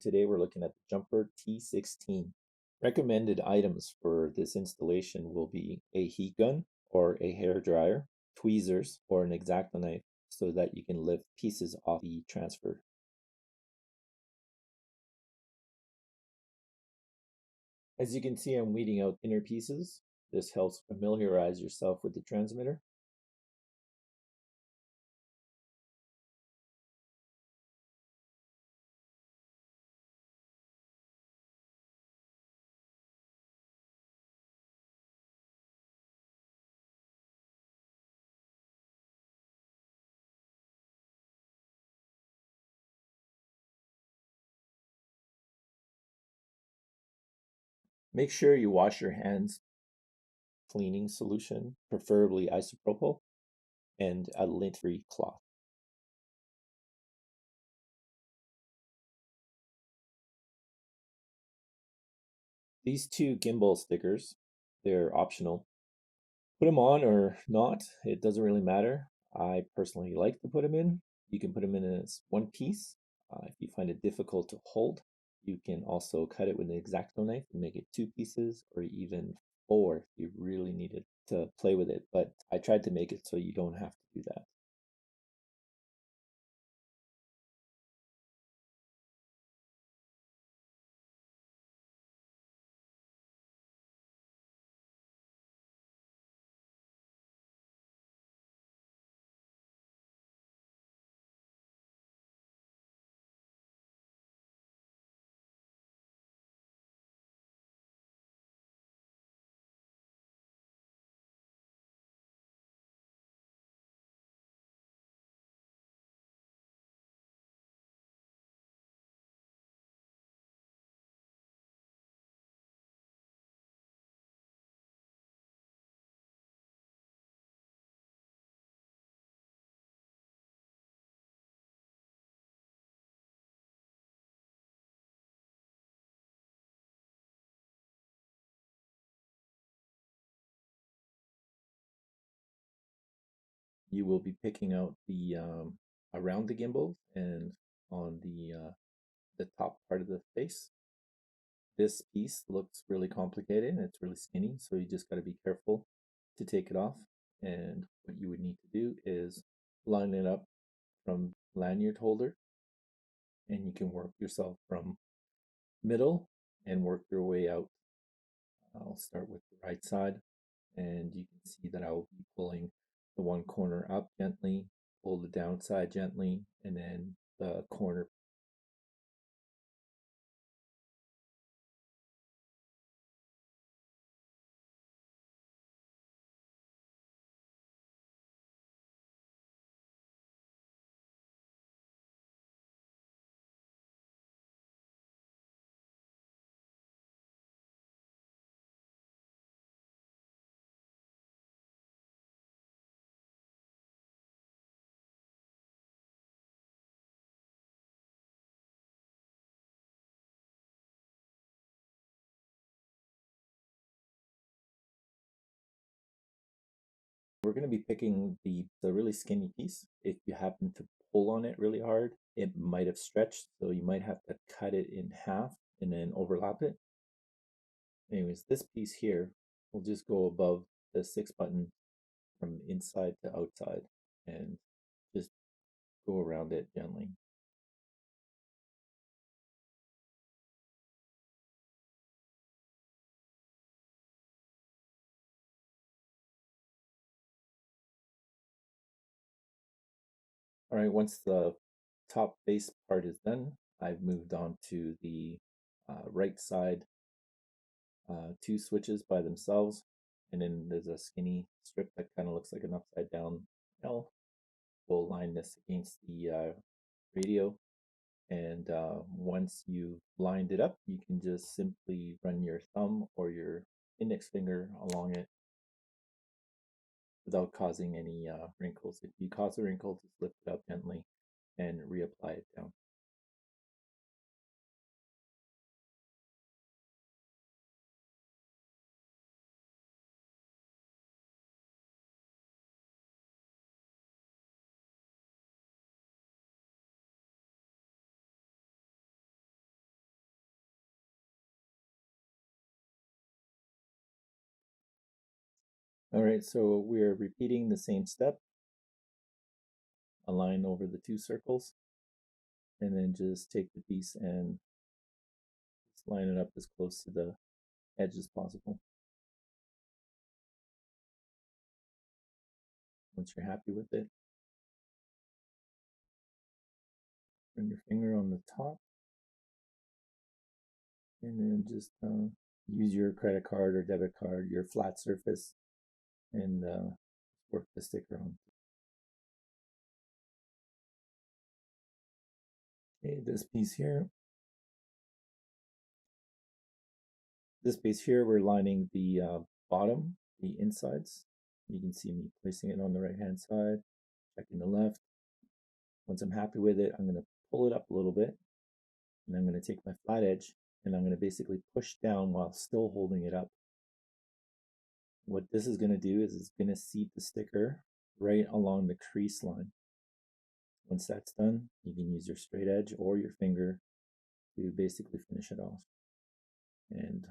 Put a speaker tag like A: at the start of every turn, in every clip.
A: Today we're looking at the Jumper T16. Recommended items for this installation will be a heat gun or a hair dryer, tweezers, or an X-Acto knife so that you can lift pieces off the transfer. As you can see, I'm weeding out inner pieces. This helps familiarize yourself with the transmitter. Make sure you wash your hands cleaning solution, preferably isopropyl, and a lint-free cloth. These two gimbal stickers, they're optional. Put them on or not, it doesn't really matter. I personally like to put them in. You can put them in as one piece. If you find it difficult to hold, you can also cut it with an X-Acto knife and make it two pieces or even four if you really needed to play with it. But I tried to make it so you don't have to do that. You will be picking out the around the gimbal and on the top part of the face. This piece looks really complicated and it's really skinny, so you just got to be careful to take it off. And what you would need to do is line it up from lanyard holder, and you can work yourself from middle and work your way out. I'll start with the right side, and you can see that I will be pulling the one corner up gently, pull the downside gently, and then the corner. We're going to be picking the really skinny piece. If you happen to pull on it really hard, it might have stretched, so you might have to cut it in half and then overlap it. Anyways, this piece here will just go above the 6 button from inside to outside and just go around it gently. All right, once the top base part is done, I've moved on to the right side two switches by themselves, and then there's a skinny strip that kind of looks like an upside down L. We'll line this against the radio, and once you've lined it up, you can just simply run your thumb or your index finger along it without causing any wrinkles. If you cause a wrinkle, just lift it up gently and reapply it down. All right, so we're repeating the same step. Align over the two circles, and then just take the piece and just line it up as close to the edge as possible. Once you're happy with it, run your finger on the top, and then just use your credit card or debit card, your flat surface, and work the sticker on. Okay, this piece here, we're lining the bottom, the insides. You can see me placing it on the right hand side, checking the left. Once I'm happy with it, I'm going to pull it up a little bit, and I'm going to take my flat edge and I'm going to basically push down while still holding it up. What this is going to do is it's going to seat the sticker right along the crease line. Once that's done, you can use your straight edge or your finger to basically finish it off. And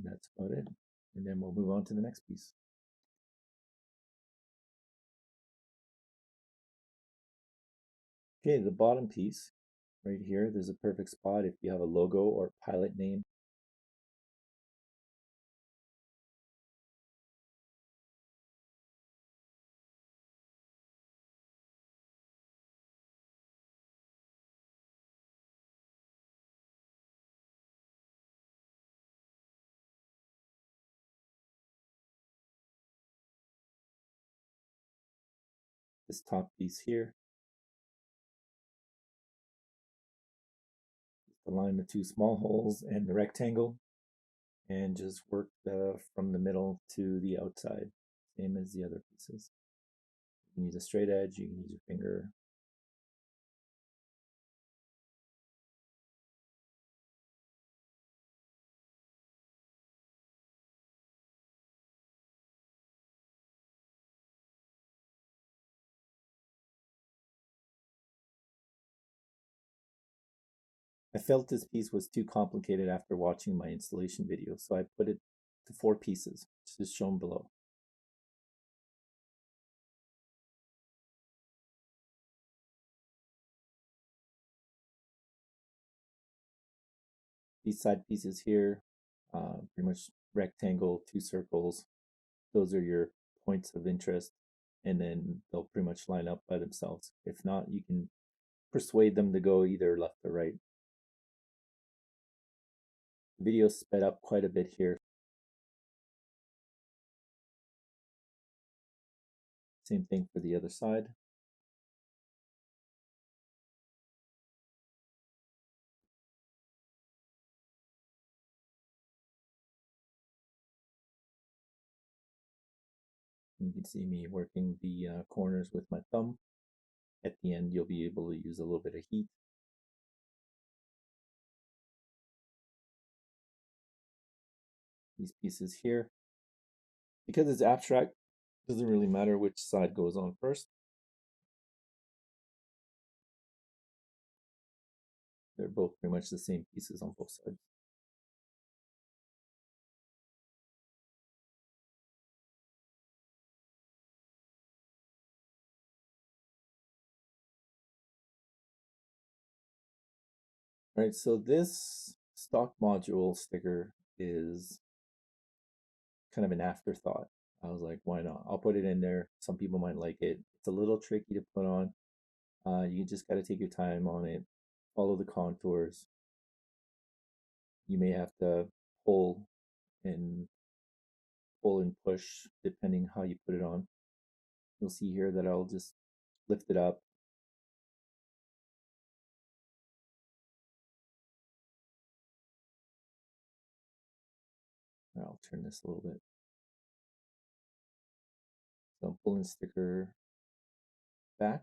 A: that's about it. And then we'll move on to the next piece. Okay, the bottom piece right here, there's a perfect spot if you have a logo or pilot name. This top piece here, align the two small holes and the rectangle, and just work from the middle to the outside, same as the other pieces. You can use a straight edge, you can use your finger. I felt this piece was too complicated after watching my installation video, so I put it to 4 pieces, which is shown below. These side pieces here, pretty much rectangle, 2 circles. Those are your points of interest, and then they'll pretty much line up by themselves. If not, you can persuade them to go either left or right. The video sped up quite a bit here. Same thing for the other side. You can see me working the corners with my thumb. At the end, you'll be able to use a little bit of heat. These pieces here, because it's abstract, doesn't really matter which side goes on first. They're both pretty much the same pieces on both sides. All right, so this stock module sticker is kind of an afterthought. I was like, why not? I'll put it in there. Some people might like it. It's a little tricky to put on. You just got to take your time on it, follow the contours. You may have to pull and pull and push depending how you put it on. You'll see here that I'll just lift it up. I'll turn this a little bit. So I'm pulling the sticker back.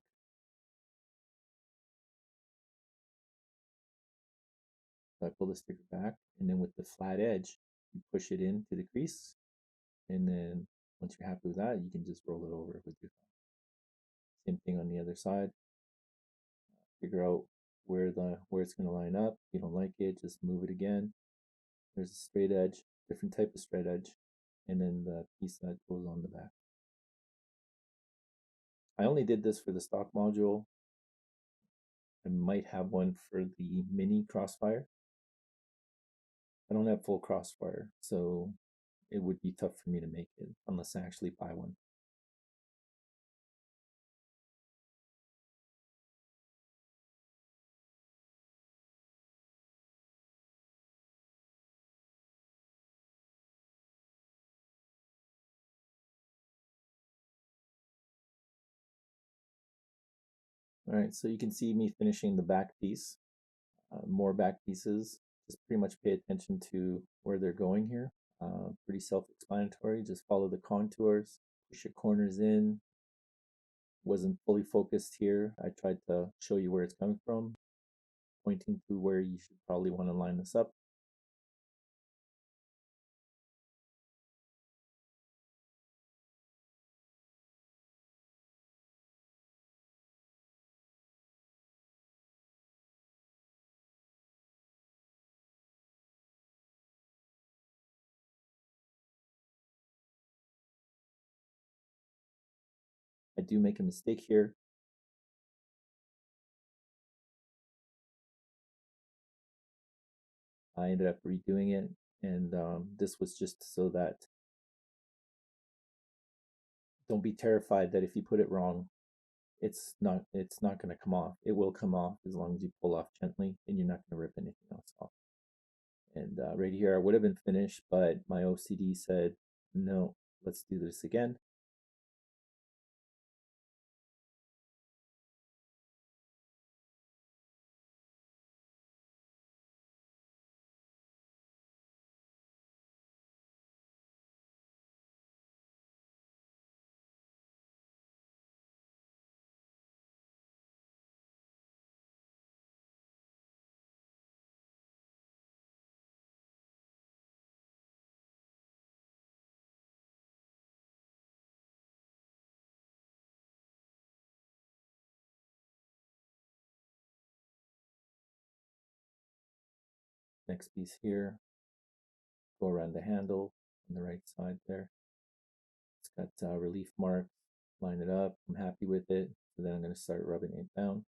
A: So I pull the sticker back, and then with the flat edge, you push it into the crease, and then Once you're happy with that, you can just roll it over with your thumb. Same thing on the other side. Figure out where it's going to line up. If you don't like it, just move it again. There's a straight edge, different type of straight edge, and then the piece that goes on the back. I only did this for the stock module. I might have one for the mini Crossfire. I don't have full Crossfire, so it would be tough for me to make it unless I actually buy one. All right, so you can see me finishing the back piece. More back pieces. Just pretty much pay attention to where they're going here. Pretty self-explanatory. Just follow the contours, push your corners in. Wasn't fully focused here. I tried to show you where it's coming from, pointing to where you should probably want to line this up. I do make a mistake here. I ended up redoing it, and this was just so that don't be terrified that if you put it wrong, it's not going to come off. It will come off as long as you pull off gently, and you're not going to rip anything else off. And right here, I would have been finished, but my OCD said, no, let's do this again. Next piece here, go around the handle on the right side there. It's got relief marks, line it up. I'm happy with it. So then I'm going to start rubbing it down.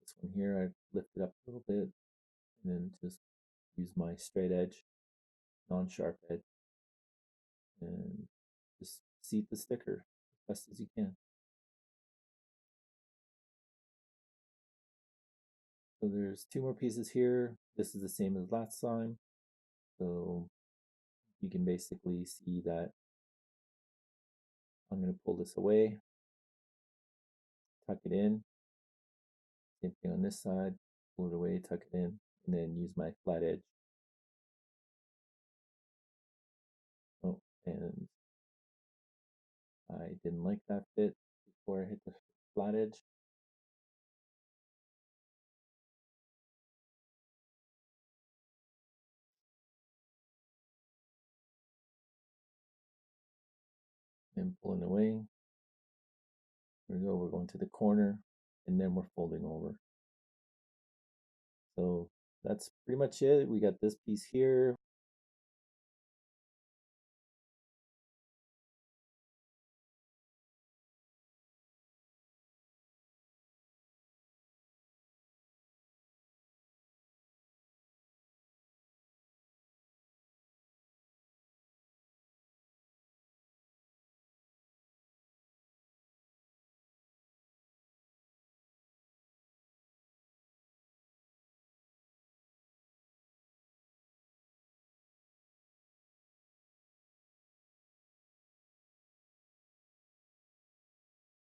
A: This one here, I lift it up a little bit and then just use my straight edge, non-sharp edge, and just seat the sticker as best as you can. So there's two more pieces here. This is the same as last time. So you can basically see that I'm going to pull this away, tuck it in. Same thing on this side, pull it away, tuck it in, and then use my flat edge. Oh, and I didn't like that fit before I hit the flat edge. And pulling away. Here we go, we're going to the corner, and then we're folding over. So that's pretty much it. We got this piece here.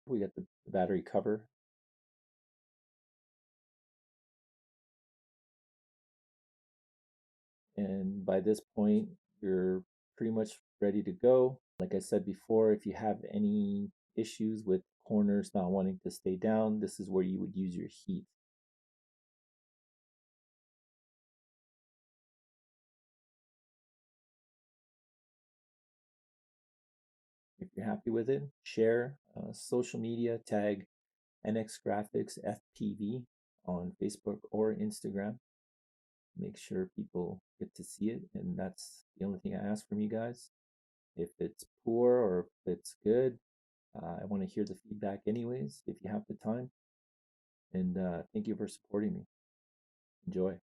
A: We got the battery cover. And by this point, you're pretty much ready to go. Like I said before, if you have any issues with corners not wanting to stay down, this is where you would use your heat. If you're happy with it, share. Social media, tag NX Graphics FPV on Facebook or Instagram. Make sure people get to see it, and that's the only thing I ask from you guys. If it's poor or if it's good, I want to hear the feedback anyways, if you have the time. And thank you for supporting me. Enjoy.